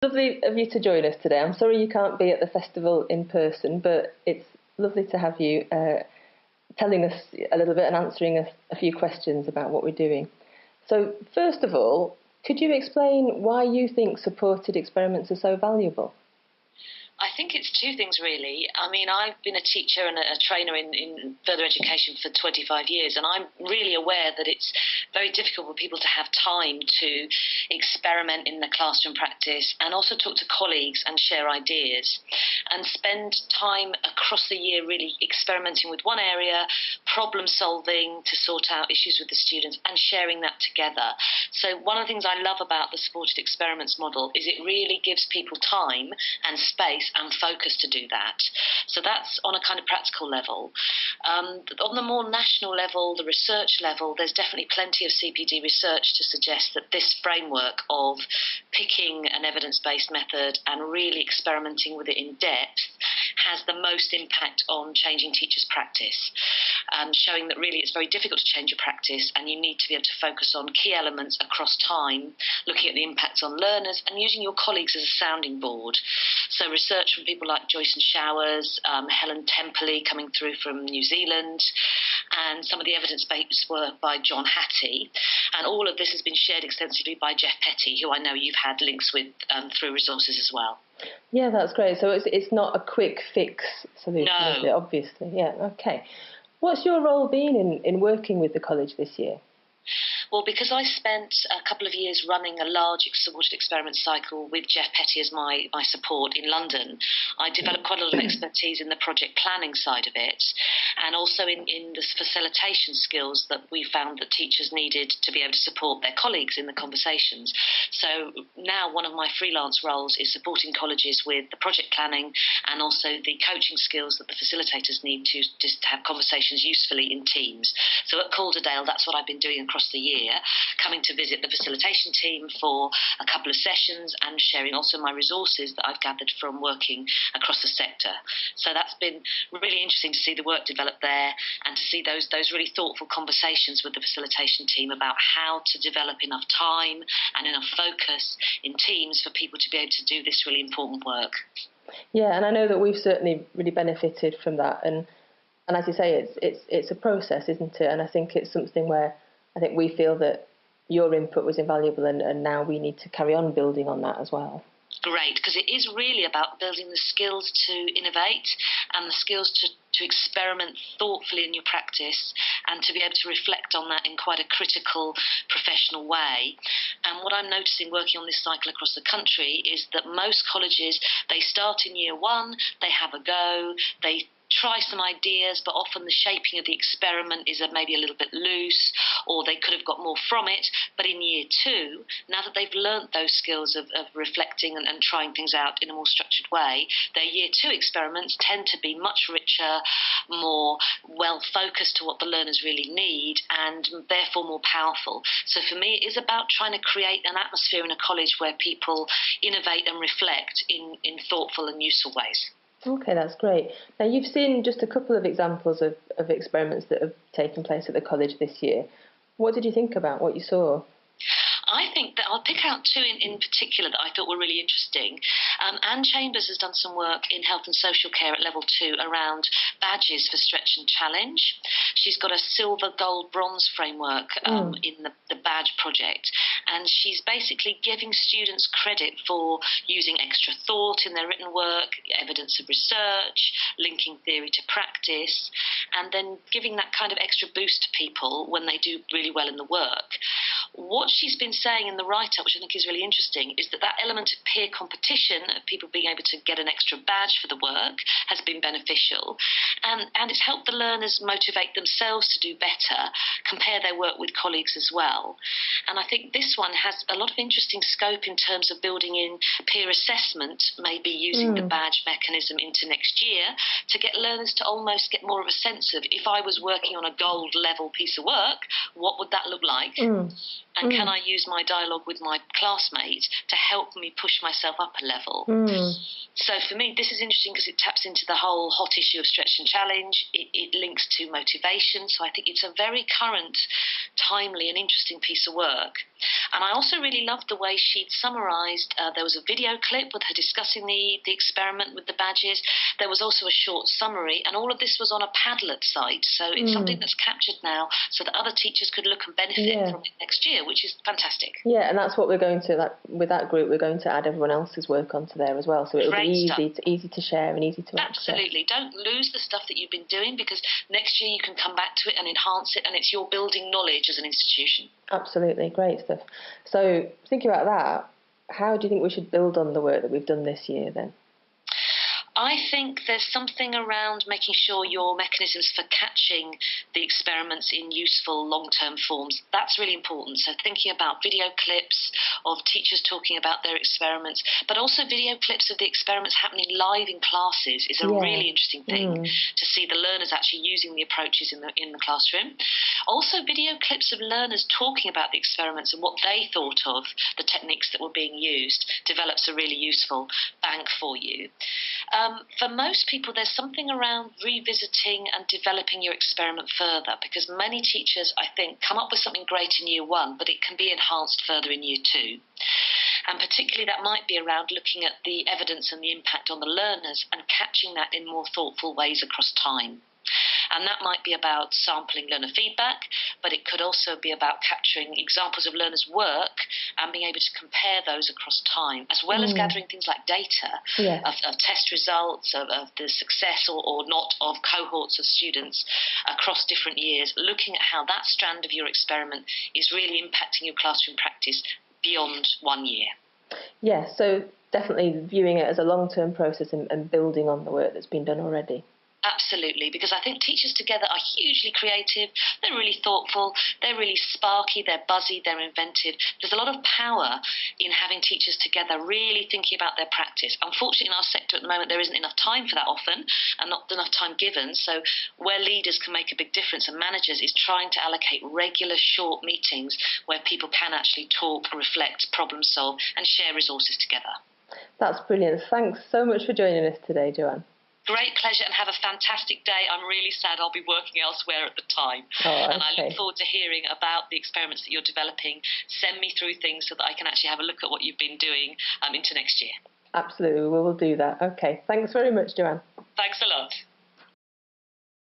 Lovely of you to join us today. I'm sorry you can't be at the festival in person, but it's lovely to have you telling us a little bit and answering a few questions about what we're doing. So, first of all, could you explain why you think supported experiments are so valuable? I think it's two things, really. I mean, I've been a teacher and a trainer in further education for 25 years, and I'm really aware that it's very difficult for people to have time to experiment in the classroom practice and also talk to colleagues and share ideas and spend time across the year really experimenting with one area, problem solving to sort out issues with the students and sharing that together. So one of the things I love about the supported experiments model is it really gives people time and space and focus to do that. So that's on a kind of practical level. On the more national level, the research level, there's definitely plenty of CPD research to suggest that this framework of picking an evidence-based method and really experimenting with it in depth has the most impact on changing teachers' practice, showing that really it's very difficult to change your practice and you need to be able to focus on key elements across time, looking at the impacts on learners and using your colleagues as a sounding board. So research from people like Joyce and Showers, Helen Temperley coming through from New Zealand, and some of the evidence-based work by John Hattie. And all of this has been shared extensively by Jeff Petty, who I know you've had links with through resources as well. Yeah, that's great. So it's not a quick fix solution, No. is it? Obviously, yeah. Okay. What's your role been in working with the college this year? Well, because I spent a couple of years running a large supported experiment cycle with Jeff Petty as my support in London, I developed quite a lot of expertise in the project planning side of it and also in the facilitation skills that we found that teachers needed to be able to support their colleagues in the conversations. So now one of my freelance roles is supporting colleges with the project planning and also the coaching skills that the facilitators need to just have conversations usefully in teams. So at Calderdale, that's what I've been doing across the year, coming to visit the facilitation team for a couple of sessions and sharing also my resources that I've gathered from working across the sector. So that's been really interesting to see the work develop there and to see those really thoughtful conversations with the facilitation team about how to develop enough time and enough focus in teams for people to be able to do this really important work. Yeah, and I know that we've certainly really benefited from that, and as you say, it's a process, isn't it? And I think it's something where I think we feel that your input was invaluable, and now we need to carry on building on that as well. Great, because it is really about building the skills to innovate and the skills to experiment thoughtfully in your practice and to be able to reflect on that in quite a critical professional way. And what I'm noticing working on this cycle across the country is that most colleges, they start in year one, they have a go, they try some ideas, but often the shaping of the experiment is maybe a little bit loose, or they could have got more from it. But in year two, now that they've learnt those skills of reflecting and trying things out in a more structured way, their year two experiments tend to be much richer, more well-focused to what the learners really need, and therefore more powerful. So for me, it is about trying to create an atmosphere in a college where people innovate and reflect in thoughtful and useful ways. Okay, that's great. Now, you've seen just a couple of examples of experiments that have taken place at the college this year. What did you think about what you saw? I think that I'll pick out two in particular that I thought were really interesting. Anne Chambers has done some work in health and social care at level 2 around badges for stretch and challenge. She's got a silver, gold, bronze framework in the badge project, and she's basically giving students credit for using extra thought in their written work, evidence of research, linking theory to practice, and then giving that kind of extra boost to people when they do really well in the work. What she's been saying in the write-up, which I think is really interesting, is that element of peer competition, of people being able to get an extra badge for the work, has been beneficial. And it's helped the learners motivate themselves to do better, compare their work with colleagues as well. And I think this one has a lot of interesting scope in terms of building in peer assessment, maybe using the badge mechanism into next year, to get learners to almost get more of a sense of, if I was working on a gold level piece of work, what would that look like? And can I use my dialogue with my classmates to help me push myself up a level? So for me, this is interesting because it taps into the whole hot issue of stretch and challenge. It links to motivation. So I think it's a very current, timely and interesting piece of work. And I also really loved the way she'd summarised. There was a video clip with her discussing the experiment with the badges. There was also a short summary, and all of this was on a Padlet site. So it's something that's captured now so that other teachers could look and benefit from it next year, which is fantastic. Yeah, and that's what we're going to, with that group, we're going to add everyone else's work onto there as well. So it'll be easy to share and easy to access. Absolutely. Don't lose the stuff that you've been doing, because next year you can come back to it and enhance it, and it's your building knowledge as an institution. Absolutely, great stuff. So thinking about that, how do you think we should build on the work that we've done this year then? I think there's something around making sure your mechanisms for catching the experiments in useful long-term forms, that's really important. So thinking about video clips of teachers talking about their experiments, but also video clips of the experiments happening live in classes is a really interesting thing to see the learners actually using the approaches in the classroom. Also, video clips of learners talking about the experiments and what they thought of the techniques that were being used develops a really useful bank for you. For most people, there's something around revisiting and developing your experiment further, because many teachers, I think, come up with something great in year one, but it can be enhanced further in year two. And particularly that might be around looking at the evidence and the impact on the learners and catching that in more thoughtful ways across time. And that might be about sampling learner feedback, but it could also be about capturing examples of learners' work and being able to compare those across time, as well as gathering things like data of test results, of the success or not of cohorts of students across different years, looking at how that strand of your experiment is really impacting your classroom practice beyond 1 year. Yeah, so definitely viewing it as a long-term process and building on the work that's been done already. Absolutely, because I think teachers together are hugely creative, they're really thoughtful, they're really sparky, they're buzzy, they're inventive. There's a lot of power in having teachers together really thinking about their practice. Unfortunately, in our sector at the moment, there isn't enough time for that often, and not enough time given. So where leaders can make a big difference, and managers, is trying to allocate regular short meetings where people can actually talk, reflect, problem solve, and share resources together. That's brilliant. Thanks so much for joining us today, Joanne. Great pleasure, and have a fantastic day. I'm really sad I'll be working elsewhere at the time. And I look forward to hearing about the experiments that you're developing. Send me through things so that I can actually have a look at what you've been doing into next year. Absolutely, we will do that. Okay, thanks very much, Joanne. Thanks a lot.